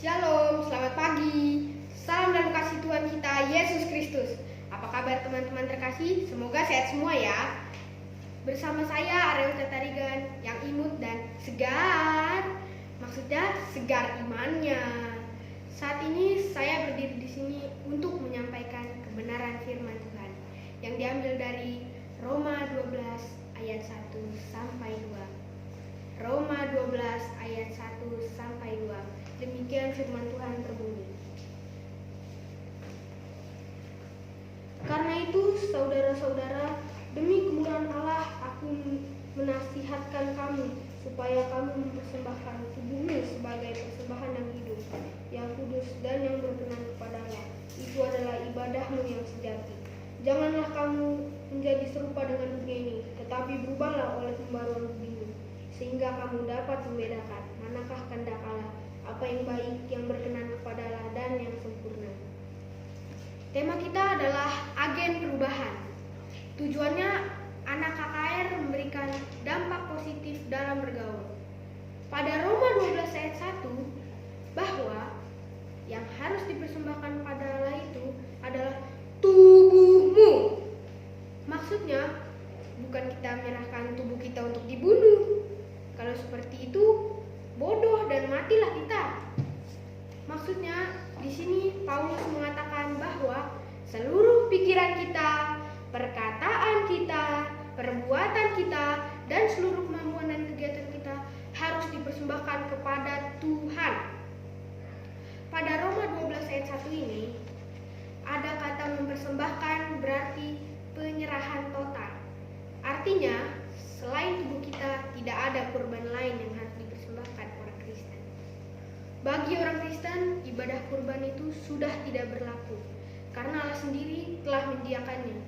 Shalom, selamat pagi. Salam dalam kasih Tuhan kita, Yesus Kristus. Apa kabar teman-teman terkasih? Semoga sehat semua ya. Bersama saya Arel Catarigan yang imut dan segar. Maksudnya segar imannya. Saat ini saya berdiri di sini untuk menyampaikan kebenaran firman Tuhan yang diambil dari Roma 12 ayat 1 sampai 2. Roma 12 ayat 1 sampai 2. Demikian firman Tuhan berbunyi. Karena itu, saudara-saudara, demi kemuliaan Allah, aku menasihatkan kamu supaya kamu mempersembahkan tubuhmu sebagai persembahan yang hidup, yang kudus dan yang berkenan kepada Allah. Itu adalah ibadahmu yang sejati. Janganlah kamu menjadi serupa dengan dunia ini, tetapi berubahlah oleh pembaruan budimu, sehingga kamu dapat membedakan manakah kehendak Allah, apa yang baik, yang berkenan kepada Allah, dan yang sempurna. Tema kita adalah agen perubahan. Tujuannya anak KKR memberikan dampak positif dalam bergaul. Pada Roma 12 ayat 1, bahwa yang harus dipersembahkan pada Allah itu adalah tubuhmu. Maksudnya bukan kita menyerahkan tubuh kita untuk dibunuh. Kalau seperti itu, bodoh dan matilah kita. Maksudnya di sini Paulus mengatakan bahwa seluruh pikiran kita, perkataan kita, perbuatan kita, dan seluruh kemampuan dan kegiatan kita harus dipersembahkan kepada Tuhan. Pada Roma 12 ayat 1 ini ada kata mempersembahkan berarti penyerahan total. Artinya selain tubuh kita tidak ada kurban lain yang harus dipersembahkan orang Kristen. Bagi orang Kristen, ibadah kurban itu sudah tidak berlaku karena Allah sendiri telah menyediakannya,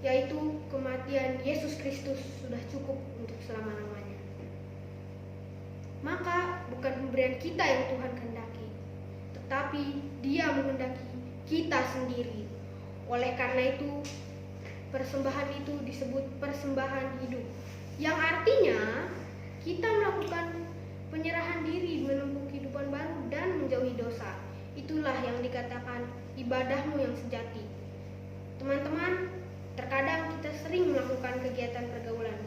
yaitu kematian Yesus Kristus sudah cukup untuk selama-lamanya. Maka bukan pemberian kita yang Tuhan kehendaki, tetapi Dia menghendaki kita sendiri. Oleh karena itu, persembahan itu disebut persembahan hidup, yang artinya kita melakukan penyerahan diri, menempuh kehidupan baru dan menjauhi dosa. Itulah yang dikatakan ibadahmu yang sejati. Teman-teman, terkadang kita sering melakukan kegiatan pergaulan,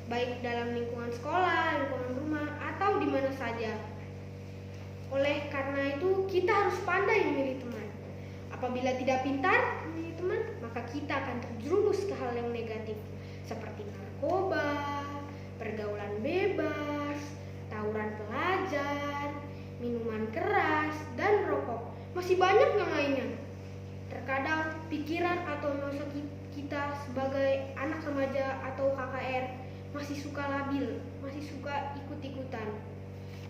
baik dalam lingkungan sekolah, lingkungan rumah, atau di mana saja. Oleh karena itu, kita harus pandai memilih teman. Apabila tidak pintar memilih teman, maka kita akan terjerumus ke hal yang negatif, seperti narkoba, pergaulan bebas, tawuran pelajar, minuman keras, dan rokok. Masih banyak yang lainnya. Terkadang pikiran atau emosi kita sebagai anak remaja atau KKR masih suka labil, masih suka ikut-ikutan.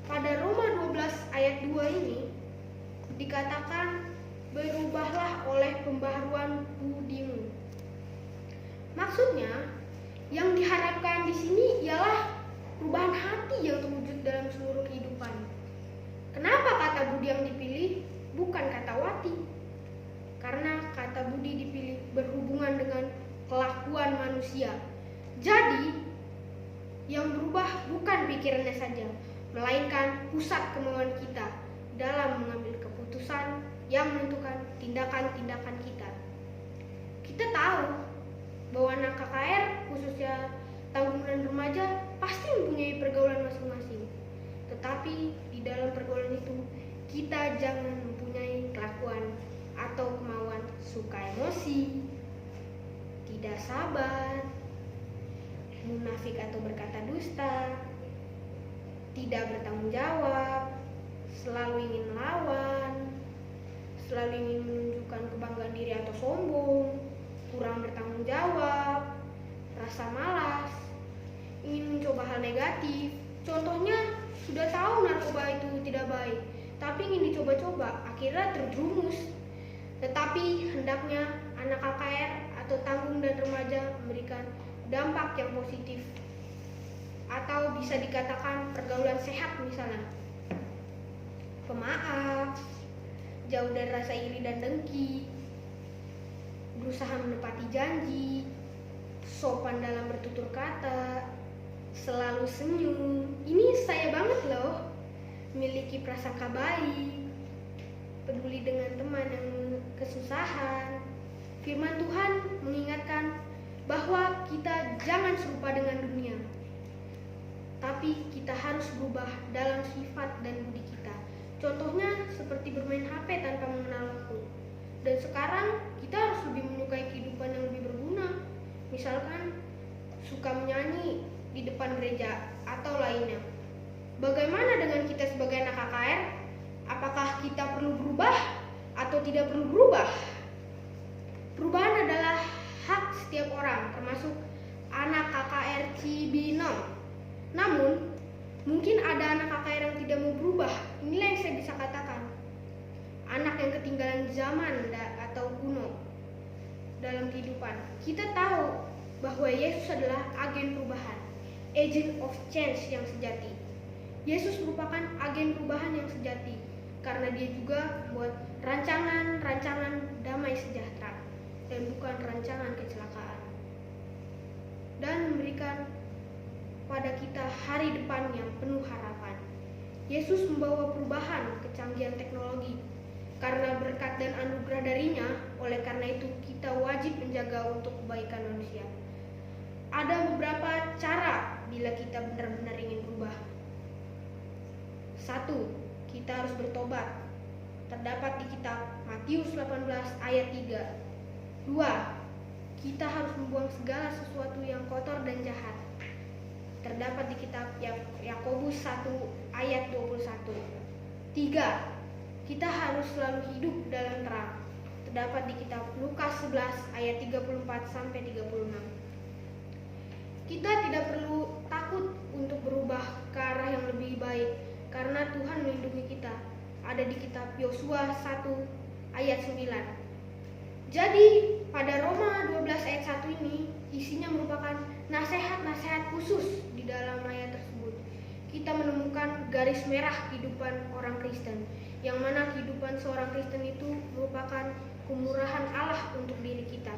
Pada Roma 12 ayat 2 ini dikatakan berubahlah oleh pembaharuan budimu. Maksudnya yang diharapkan di sini ialah perubahan hati yang terwujud dalam seluruh kehidupan. Kenapa kata budi yang dipilih bukan kata wati? Karena kata budi dipilih berhubungan dengan kelakuan manusia. Jadi yang berubah bukan pikirannya saja, melainkan pusat kemauan kita dalam mengambil keputusan yang menentukan tindakan-tindakan kita. Kita tahu bahwa anak KKR, khususnya tanggung dan remaja, pasti mempunyai pergaulan masing-masing. Tetapi di dalam pergaulan itu, kita jangan mempunyai kelakuan atau kemauan suka emosi, tidak sabar, munafik atau berkata dusta, tidak bertanggung jawab, selalu ingin melawan, selalu ingin menunjukkan kebanggaan diri atau sombong, kurang bertanggung jawab, rasa malas, ingin mencoba hal negatif. Contohnya, sudah tahu narkoba itu tidak baik, tapi ingin dicoba-coba, akhirnya terjerumus. Tetapi hendaknya anak KKR atau tanggung dan remaja memberikan dampak yang positif, atau bisa dikatakan pergaulan sehat, misalnya pemaaf, jauh dari rasa iri dan dengki, berusaha menepati janji, sopan dalam bertutur kata, selalu senyum. Ini saya banget loh. memiliki prasangka baik, peduli dengan teman yang kesusahan. Firman Tuhan mengingatkan bahwa kita jangan serupa dengan dunia, tapi kita harus berubah dalam sifat dan budi kita. Contohnya seperti bermain HP tanpa mengenal waktu. Dan sekarang kita harus lebih menyukai kehidupan yang lebih berguna. Misalkan suka menyanyi di depan gereja atau lainnya. Bagaimana dengan kita sebagai anak KKR? Apakah kita perlu berubah atau tidak perlu berubah? Perubahan adalah hak setiap orang, termasuk anak KKR Cibinong. Namun, mungkin ada anak KKR yang tidak mau berubah. Inilah yang saya bisa katakan. Anak yang ketinggalan zaman atau kuno dalam kehidupan. Kita tahu bahwa Yesus adalah agen perubahan, agent of change yang sejati. Yesus merupakan agen perubahan yang sejati karena dia juga buat rancangan damai sejahtera dan bukan rancangan kecelakaan, dan memberikan pada kita hari depan yang penuh harapan. Yesus membawa perubahan kecanggihan teknologi karena berkat dan anugerah darinya. Oleh karena itu kita wajib menjaga untuk kebaikan manusia. Ada beberapa cara bila kita benar-benar ingin berubah. 1. Kita harus bertobat. Terdapat di kitab Matius 18 ayat 3. 2. Kita harus membuang segala sesuatu yang kotor dan jahat. Terdapat di kitab Yakobus 1 ayat 21. 3. Kita harus selalu hidup dalam terang. Terdapat di kitab Lukas 11 ayat 34 sampai 36. Kita tidak perlu takut untuk berubah ke arah yang lebih baik karena Tuhan melindungi kita. Ada di kitab Yosua 1 ayat 9. Jadi pada Roma 12 ayat 1 ini isinya merupakan nasihat-nasihat khusus di dalam ayat tersebut. Kita menemukan garis merah kehidupan orang Kristen, yang mana kehidupan seorang Kristen itu merupakan kemurahan Allah untuk diri kita.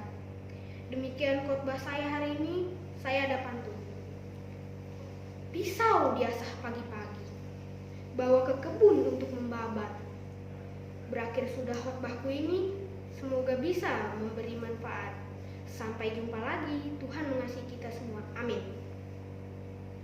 Demikian khotbah saya hari ini. Saya ada pantun. Pisau diasah pagi-pagi, bawa ke kebun untuk membabat. Berakhir sudah khotbahku ini, semoga bisa memberi manfaat. Sampai jumpa lagi. Tuhan mengasihi kita semua. Amin.